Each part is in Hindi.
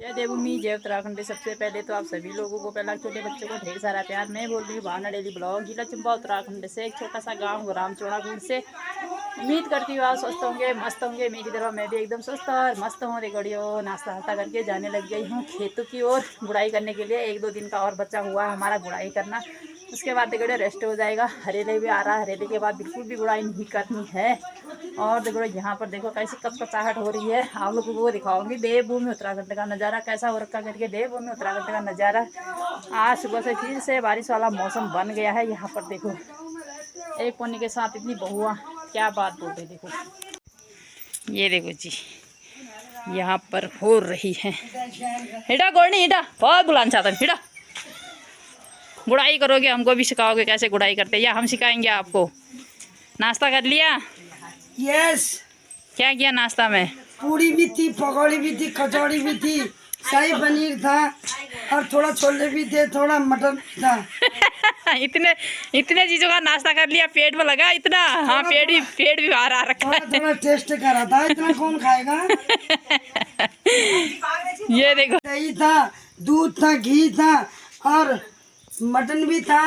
जय देवभूमि जय उत्तराखंड। सबसे पहले तो आप सभी लोगों को, पहला छोटे बच्चों को ढेर सारा प्यार। मैं बोल रही हूँ भावना डेली ब्लॉग, जिला चंबा उत्तराखंड से, एक छोटा सा गांव रामचौड़ागुड़ से। उम्मीद करती हूँ आप स्वस्थ होंगे, मस्त होंगे। मेरी तरह मैं भी एकदम स्वस्थ और मस्त हूँ। देखो नाश्ता वास्ता करके जाने लग गई हूँ खेतों की ओर गुड़ाई करने के लिए। 1-2 दिन का और बचा हुआ है हमारा गुड़ाई करना। उसके बाद देखो रेस्ट हो जाएगा। हरेले भी आ रहा है, हरेले के बाद बिल्कुल भी गुड़ाई नहीं करनी है। और देखो यहाँ पर देखो कैसी कचकचाहट हो रही है। आप लोगों को दिखाऊंगी देवभूमि उत्तराखंड का नज़ारा कैसा हो रखा करके। देवभूमि उत्तराखंड का नज़ारा आज सुबह से फिर से बारिश वाला मौसम बन गया है। यहाँ पर देखो एक पन्नी के साथ इतनी बहुआ, क्या बात बोल रही। देखो ये देखो जी, यहाँ पर हो रही है। हिडा गोड़नी हिडा, बहुत बुलाना चाहता है। हिडा गुड़ाई करोगे, हमको भी सिखाओगे कैसे गुड़ाई करते हैं, या हम सिखाएंगे आपको। नाश्ता कर लिया? यस। क्या किया नाश्ता में? पूरी भी थी, पकौड़ी भी थी, कचौड़ी भी थी, शाही पनीर था और थोड़ा छोले भी थे, थोड़ा मटन भी था। इतने चीजों का नाश्ता कर लिया, पेट में लगा इतना? हाँ, पेट भी बाहर आ रखा है। थोड़ा टेस्ट करा था, इतना कौन खाएगा। ये देखो दही था, दूध था, घी था और मटन भी था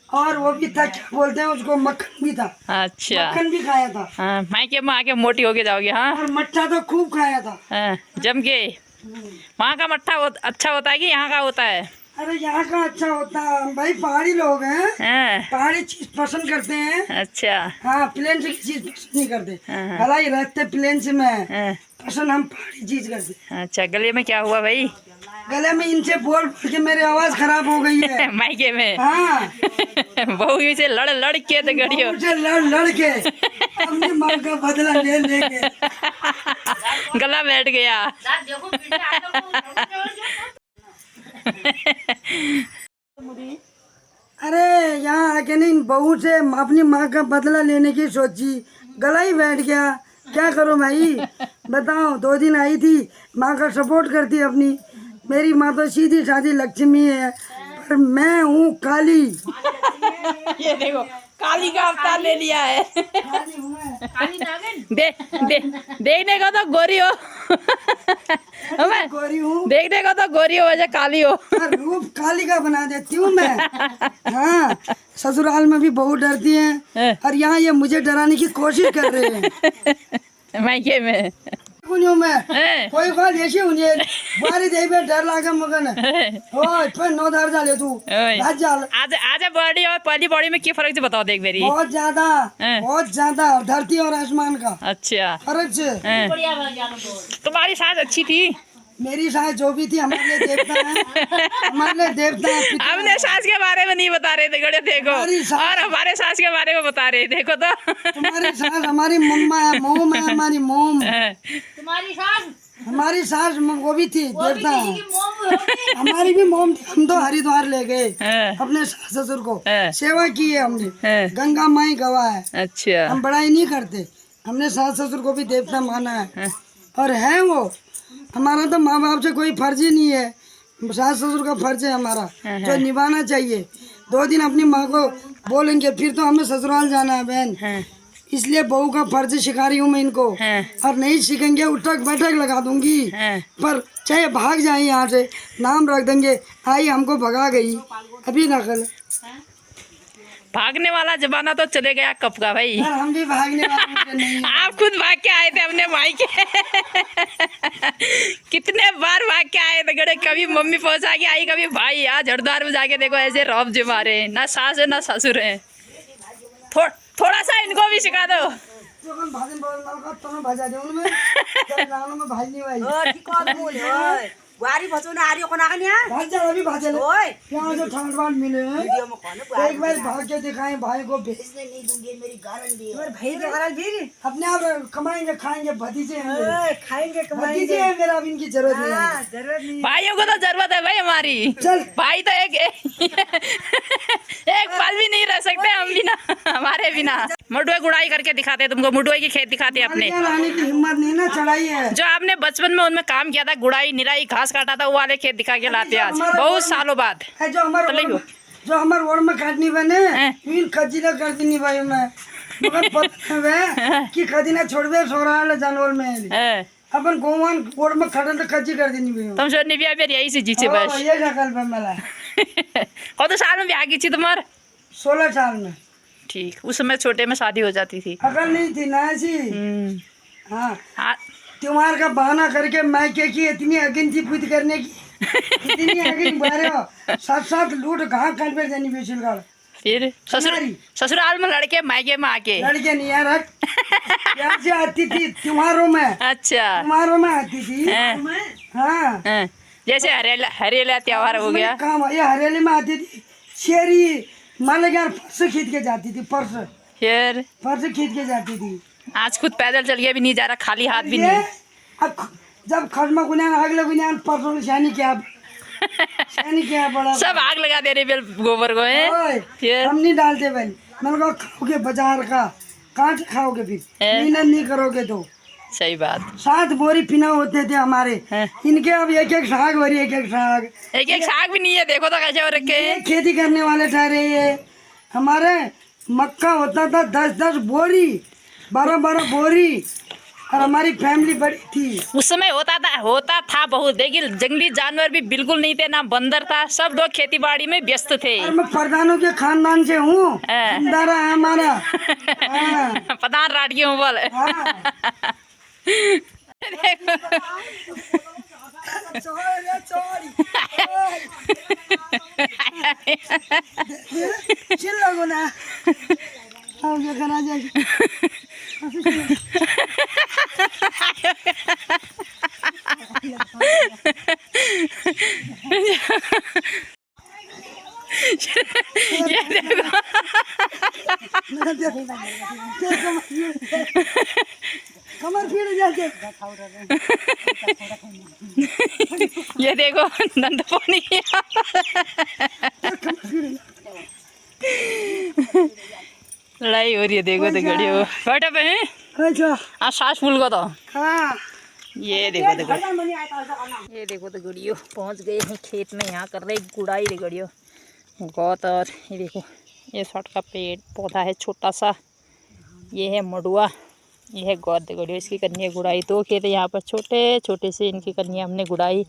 और वो भी था, क्या बोलते हैं उसको, मक्खन भी था। अच्छा, मक्खन भी खाया था। हाँ, मायके में आके मोटी होके जाओगे। हाँ, और मट्ठा तो खूब खाया था। हाँ, जम के। वहाँ का मट्ठा अच्छा होता है कि यहाँ का होता है? अरे यहाँ का अच्छा होता है भाई, पहाड़ी लोग हैं। हाँ, पहाड़ी चीज पसंद करते हैं। अच्छा, हाँ, प्लेन से चीज पसंद नहीं करते। हाँ, भलाई रहते प्लेन से में हाँ, पसंद हम पहाड़ी चीज करते। अच्छा। गले में क्या हुआ भाई? गले में इनसे बोल बोल के मेरी आवाज खराब हो गई है। मायके में? हाँ। बहू से लड़ लड़ के तो गड़ियो, मुझे लड़ लड़ के अपनी माँ का बदला ले लेके गला बैठ गया। अरे यहाँ आके नहीं, बहू से अपनी माँ का बदला लेने की सोची, गला ही बैठ गया। क्या करूँ भाई बताओ। 2 दिन आई थी, माँ का सपोर्ट करती अपनी। मेरी माँ तो सीधी साधी लक्ष्मी है, पर मैं हूँ काली। ये देखो काली का अवतार ले लिया है। देखने को तो गोरी हो। गोरी हूँ, देखने को तो गोरी हो, वजह काली हो। रूप काली का बना देती हूँ मैं। हाँ, ससुराल में भी बहुत डरती हैं और यहाँ ये मुझे डराने की कोशिश कर रहे हैं। मायके में मैं कोई बात ऐसी हुई बारी दे पे डर लागे मगन ओए पर 9 दार डाले तू आज जाल। आज बॉडी और पहली बॉडी में क्या फर्क है बताओ देख मेरी। बहुत ज्यादा धरती और आसमान का अच्छा फर्क से। तुम्हारी सास अच्छी थी? मेरी सास जो भी थी हमारे लिए देवता है, हमारे लिए देवता है। अपने सास के बारे में नहीं बता रहे थे गड़े, देखो, और हमारे सास के बारे में बता रहे, देखो तो। तुम्हारी सास हमारी मम्मा है, मोम है, हमारी मोम। तुम्हारी सास? हमारी सास वो भी थी, देवता है। हमारी भी मोम थी। हम तो हरिद्वार ले गए अपने सास ससुर को, सेवा की है हमने। गंगा माई गवाह है। अच्छा, हम बड़ाई नहीं करते, हमने सास ससुर को भी देवता माना है। और है वो हमारा तो माँ बाप से कोई फर्ज ही नहीं है, सास ससुर का फर्ज है हमारा, जो निभाना चाहिए। 2 दिन अपनी माँ को बोलेंगे, फिर तो हमें ससुराल जाना है बहन। इसलिए बहू का फर्ज शिकारी हूँ मैं इनको। और नहीं सीखेंगे उठक बैठक लगा दूंगी। पर चाहे भाग जाए यहाँ से, नाम रख देंगे आई हमको भगा गई। अभी नकल भागने वाला जमाना तो चले गया कब का भाई। हम भी भागने वाले नहीं। आप खुद भाग के आए थे अपने भाई के। कितने बार भाग के आए थे गड़े, कभी मम्मी पहुंचा के आई, कभी भाई। आज हरिद्वार में जाके देखो ऐसे रौब जो मारे, ना सास है ना ससुर है। थोड़ा सा इनको भी सिखा दो। बुहारी भचौना आर्यो को नागन यहाँ भाजा अभी भाजा ओए यहाँ से ठाट बाट मिले वीडियो में कौन है। एक बार भाग के दिखाएं भाई को, भेजने नहीं दूंगी, मेरी गारंटी है। भाई के करल फिर अपने आप कमाएंगे खाएंगे, भतीजे हैं, खाएंगे कमाएंगे। भतीजे हैं मेरा, अब इनकी जरूरत नहीं है। जरूरत नहीं, भाइयों को तो जरूरत है भाई हमारी। चल भाई तो एक पल भी नहीं रह सकते हम बिना, हमारे बिना। मुडुए गुड़ाई करके दिखाते तुमको, मुडुए की खेत दिखाते अपने। लाने की हिम्मत नहीं ना, चढ़ाई है। जो आपने बचपन में उनमें काम किया था, गुड़ाई निराई घास काटा था, वो वाले खेत दिखा के लाते आज बहुत सालों बाद। जो हमारे रोड में काटनी बने इन खजीना कर दी भाई मैं, मगर पता है कि खजीना छोड़वे सोरा जानवर में अपन गोवान कोड में खड़न तो कच्ची कर देनी भी तुम छोड़ने भी फिर यही से जीचे बस ये शकल पे मला कौन तो साल में ब्याह की थी तुम्हार 16 साल में ठीक उस समय छोटे में शादी हो जाती थी अकल नहीं थी ना ऐसी हाँ हाँ त्योहार का बहाना करके मायके की इतनी अगिन थी पूछ करने की इतनी अगिन बारे हो साथ साथ लूट कहाँ कल पे जानी बेचल का फिर ससुराल में लड़के मायके में आके लड़के नहीं यार यहाँ से आती थी त्योहारों में अच्छा त्योहारों में आती थी हाँ जैसे हरेला त्योहार हो गया काम ये हरियाली में आती थी शेरी मान लो यार पर्स खींच के जाती थी फिर पर्स खींच के जाती थी आज खुद पैदल चल के भी नहीं जा रहा खाली हाथ भी ये नहीं अब जब खरमा गुनियान अगले गुनियान परसों शानी क्या बड़ा सब आग लगा दे रहे गोबर को है ओए, फिर हम नहीं डालते भाई मैंने कहा खाओगे बाजार का कांच खाओगे फिर मेहनत नहीं करोगे तो सही बात 7 बोरी पिना होते थे हमारे हैं। इनके अब एक साग भरी एक साग एक साग भी नहीं है देखो तो कैसे हो रखे ये खेती करने वाले ठहरे ये हमारे मक्का होता था 10-10 बोरी 12-12 बोरी और हमारी फैमिली बड़ी थी उस समय होता था बहुत लेकिन जंगली जानवर भी बिल्कुल नहीं थे ना बंदर था सब लोग खेती बाड़ी में व्यस्त थे और मैं प्रधानों के खानदान से हूँ दारा है हमारा हाँ। प्रधान राडियों बोल हाँ। चिल्लो ना हम ये करा जाए ये देखो कमर फिर जाके ये देखो नंदपोनी लड़ाई हो रही है देखो तो घड़ी हो बैठा पे हैं अच्छा सास फूल को तो हाँ ये देखो तो ये देखो तो गड़ियो पहुंच गए हैं खेत में यहाँ कर रहे गुड़ाई रे गड़ियो गौत और ये देखो ये शॉट का पेड़ पौधा है छोटा सा ये है मडुआ ये है गौत गड़ियो इसकी करनी है गुड़ाई 2 खेत है यहाँ पर छोटे छोटे से इनकी करनी है हमने गुड़ाई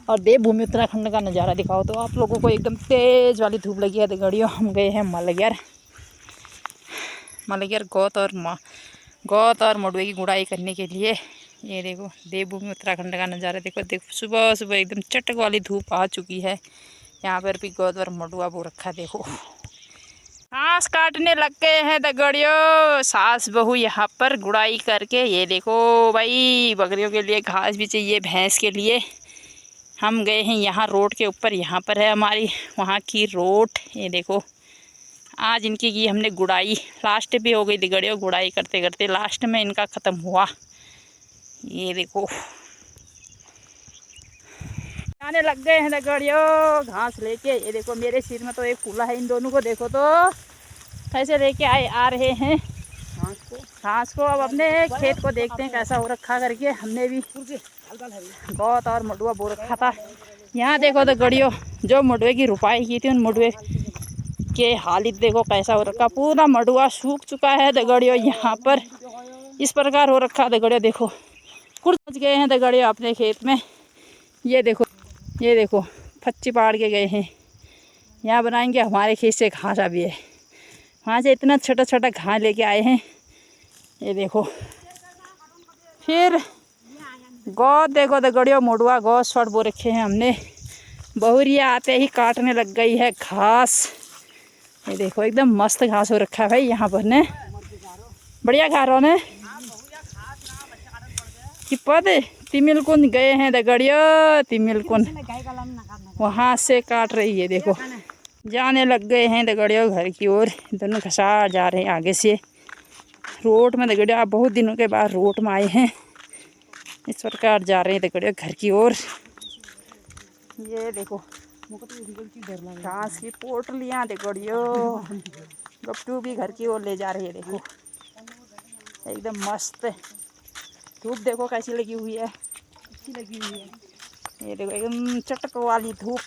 और देवभूमि उत्तराखंड का नज़ारा दिखाओ तो आप लोगों को एकदम तेज़ वाली धूप लगी है तो गड़ियो हम गए हैं मलगियर गौत और मडुए की गुड़ाई करने के लिए। ये देखो देवभूमि उत्तराखंड का नज़ारा देखो सुबह सुबह एकदम चटक वाली धूप आ चुकी है। यहाँ पर भी गौत और मडुआ बो रखा देखो घास काटने लग गए हैं दगड़ियों सास बहू यहाँ पर गुड़ाई करके। ये देखो भाई बकरियों के लिए घास भी चाहिए भैंस के लिए। हम गए हैं यहाँ रोड के ऊपर यहाँ पर है हमारी वहाँ की रोड। ये देखो आज इनकी की हमने गुड़ाई लास्ट भी हो गई दगड़ियों गुड़ाई करते करते लास्ट में इनका ख़त्म हुआ। ये देखो आने लग गए हैं दगड़ियों घास लेके। ये देखो मेरे सिर में तो एक फूला है इन दोनों को देखो तो कैसे लेके आ रहे हैं घास को। अब अपने खेत को देखते हैं कैसा हो रखा करके। हमने भी गौत और मडुआ बो रखा था। यहाँ देखो दगड़ियों जो मडुए की रुपाई की थी उन मडुए के हालित देखो कैसा हो रखा। पूरा मडुआ सूख चुका है दगड़ियों। यहाँ पर इस प्रकार हो रखा दगड़ियों देखो पहुँच गए हैं दगड़ियों अपने खेत में। ये देखो फच्ची पाड़ के गए हैं यहाँ बनाएंगे हमारे खेत से घास अभी है वहाँ से इतना छोटा छोटा घास लेके आए हैं। ये देखो फिर गौत देखो दगड़ियों मडुआ गौत शॉट बो रखे हैं हमने। बहुरिया आते ही काटने लग गई है घास। ये देखो एकदम मस्त घास हो रखा है भाई यहाँ पर ने बढ़िया घारों ने कि पद तिमिलकुंड गए हैं दगड़ियों तिमिलकुंड वहाँ से काट रही है देखो जाने लग गए हैं दगड़ियों घर की ओर। दोनों घसार जा रहे हैं आगे से रोड में दगड़ियों। आप बहुत दिनों के बाद रोड में आए हैं इस प्रकार जा रहे हैं दगड़ियों घर की ओर। ये देखो घास की पोटलियाँ दगड़ियों गप्टू भी घर की ओर ले जा रही है देखो एकदम मस्त। धूप देखो कैसी लगी हुई है अच्छी लगी हुई है। ये देखो एकदम चटक वाली धूप।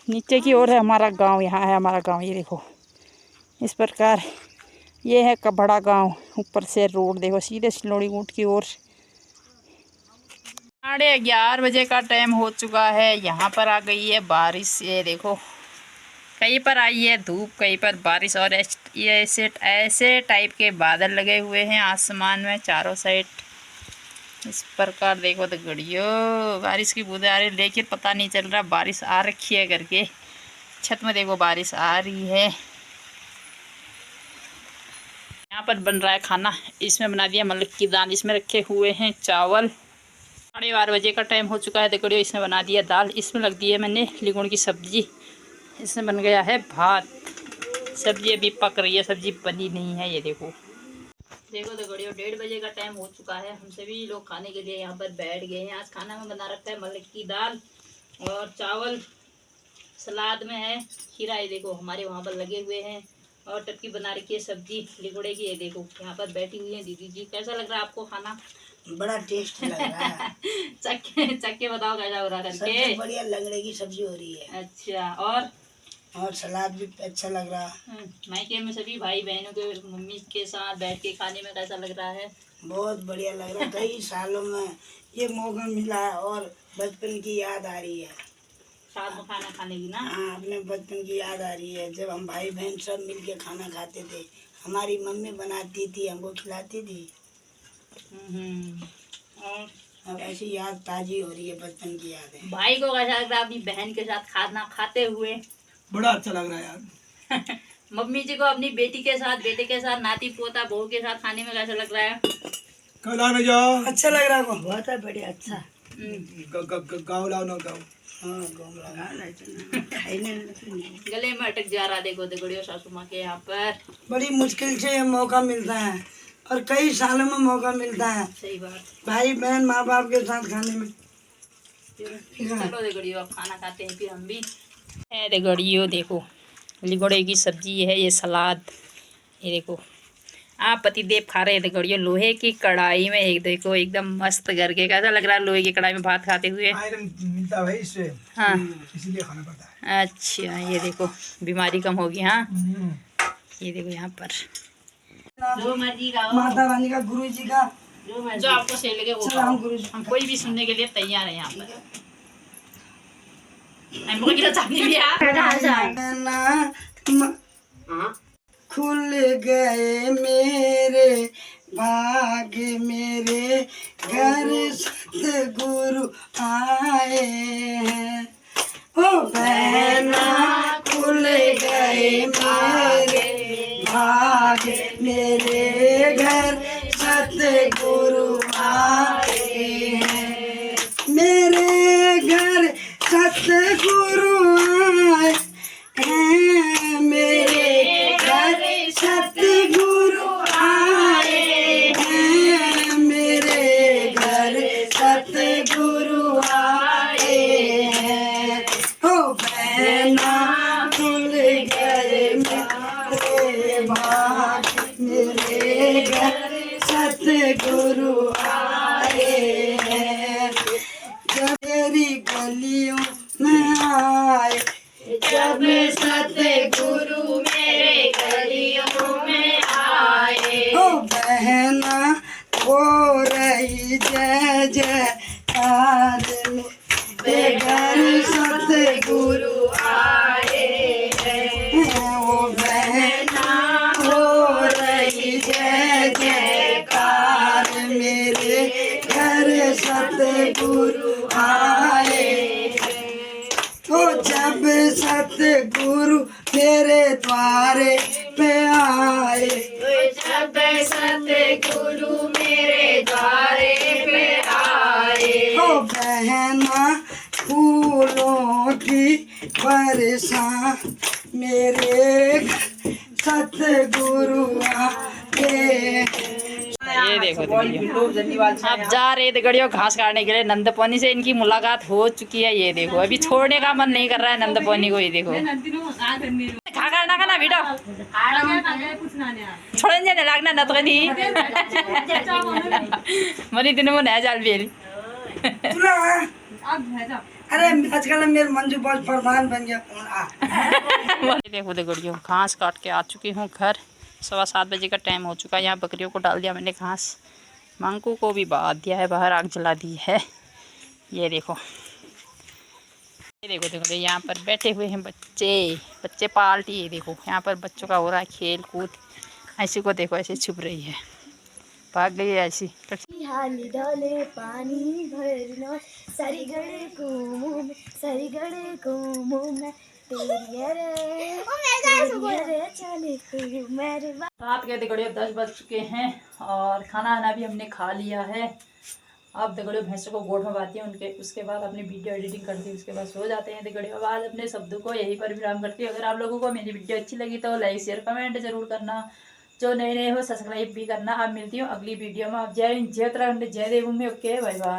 नीचे की ओर है हमारा गांव यहाँ है हमारा गांव। ये देखो इस प्रकार ये है कबड़ा गांव। ऊपर से रोड देखो सीधे सिलोड़ी ऊँट की ओर। 11:30 बजे का टाइम हो चुका है। यहाँ पर आ गई है बारिश। ये देखो कहीं पर आई है धूप, कहीं पर बारिश, और ये ऐसे टाइप के बादल लगे हुए हैं आसमान में चारों साइड। इस प्रकार देखो तो घड़ियों बारिश की बूंदें आ रही, लेकिन पता नहीं चल रहा बारिश आ रखी है करके। छत में देखो बारिश आ रही है। यहाँ पर बन रहा है खाना। इसमें बना दिया मलक की दाल, इसमें रखे हुए हैं चावल। 12:30 बजे का टाइम हो चुका है। देखो इसमें बना दिया दाल, इसमें लग दी है मैंने लिगुड़ की सब्जी, इसमें बन गया है भात। सब्जी अभी पक रही है, सब्जी बनी नहीं है। ये देखो देखो तो घड़ियों 1:30 बजे का टाइम हो चुका है। हम सभी लोग खाने के लिए यहाँ पर बैठ गए हैं। आज खाना में बना रखा है मलक की दाल और चावल, सलाद में है खीरा। ये देखो हमारे वहाँ पर लगे हुए हैं, और टपकी बना रखी है सब्जी लिगुड़े की। ये देखो यहाँ पर बैठी हुई है दीदी जी। कैसा लग रहा है आपको खाना? बड़ा टेस्ट लग रहा है। चख के बताओ कैसा हो रहा है करके। सबसे बढ़िया लंगड़े की सब्जी हो रही है। अच्छा, और सलाद भी अच्छा लग रहा है। मायके में सभी भाई बहनों के मम्मी के साथ बैठ के खाने में कैसा लग रहा है? बहुत बढ़िया लग रहा है। कई सालों में ये मौका मिला है और बचपन की याद आ रही है। साथ में खाना खाने की ना? हाँ, अपने बचपन की याद आ रही है जब हम भाई बहन सब मिल के खाना खाते थे। हमारी मम्मी बनाती थी, हमको खिलाती थी। और अब ऐसी याद ताजी हो रही है, बचपन की याद है। भाई को कैसा लग रहा है अपनी बहन के साथ खाना खाते हुए? बड़ा अच्छा लग रहा है यार। मम्मी जी को अपनी बेटी के साथ, बेटे के साथ, नाती पोता बहू के साथ खाने में कैसा लग रहा है? कल आने जाओ। अच्छा लग रहा है। बहुत है बढ़िया। अच्छा गाँव लाओ ना गाँव। हाँ गले में अटक जा रहा। देखो देखो सासू माँ के यहाँ पर बड़ी मुश्किल से ये मौका मिलता है और कई सालों में मौका मिलता है। सही बात। भाई बहन माँ बाप के साथ खाने में। चलो देखो अब खाना खाते हैं फिर हम भी। है देखो देखो लिगोड़े की सब्जी है, ये सलाद। ये देखो आप पतिदेव खा रहे हैं देखो लोहे की कढ़ाई में। एक देखो एकदम मस्त करके। कैसा लग रहा है लोहे की कढ़ाई में भात खाते हुए? आयरन मिलता है इससे। हाँ इसीलिए खाना पड़ता है। अच्छा, ये देखो बीमारी कम होगी। हाँ ये देखो यहाँ पर जो मर्जी का माता रानी का, गुरु जी का, जो आपको सही लगे वो सलाम गुरु जी। हम कोई भी सुनने के लिए तैयार है यहाँ पर। खुल गए मेरे भाग्य, मेरे घर सतगुरु आए हैं। ओ बहना खुल गए मेरे भाग्य, मेरे घर सतगुरु आए हैं। मेरे घर सतगुरु आए हैं, मेरे घर सतगुरु आए हैं, मेरे घर सतगुरु आए हैं। ओ बहना खुल गए मेरे भाग्य, मेरे घर सतगुरु आए हैं। जब तेरी गलियों में आए, जब सतगुरु मेरे गलियों में आए। ओ बहना हो रही जय जयकार, बेघर सतगुरु आए हैं। ओ बहना हो रही जय जयकार, मेरे घर सतगुरु आए। ओ जब सतगुरु मेरे द्वारे पे आए, जब सतगुरु मेरे द्वारे पे आए। ओ बहना फूलों की बरसात, मेरे सतगुरु आए। ये देखो अब जा रहे थे गड़ियों घास काटने के लिए। नंदपोनी से इनकी मुलाकात हो चुकी है। ये देखो अभी छोड़ने का मन नहीं कर रहा है नंदपोनी को। ये देखो खा करना का ना बेटा छोड़ने लगना न तो नहीं मनी दिन में नया जाल बेरी। अरे आजकल मेरे मंजू बहुत प्रधान बन गया। देखो देखो घास काट के आ चुकी हूँ घर। 7:15 बजे का टाइम हो चुका है। यहाँ बकरियों को डाल दिया मैंने घास, मांकू को भी बांध दिया है, बाहर आग जला दी है। ये देखो देखो यहाँ पर बैठे हुए हैं बच्चे पार्टी। ये देखो यहाँ पर बच्चों का हो रहा है खेल कूद। ऐसी को देखो ऐसे छुप रही है, भाग गई है ऐसी। हाली डोले पानी भरना सरीगड़े को मुंह में तेरी रे चले तू मेरे रात के दगड़ियों 10 बज चुके हैं और खाना आना भी हमने खा लिया है। अब दगड़ियों भैंसों को गोड़ में बाती है उनके, उसके बाद अपनी वीडियो एडिटिंग करती है, उसके बाद सो जाते हैं दगड़ियों। आज अपने शब्दों को यहीं पर विराम करती हूँ। अगर आप लोगों को मेरी वीडियो अच्छी लगी तो लाइक शेयर कमेंट जरूर करना, जो नए नए हो सब्सक्राइब भी करना। अब मिलती हूँ अगली वीडियो में। आप जय हिंद, जय उत्तराखंड, जय देवभूमि। Okay, bye bye.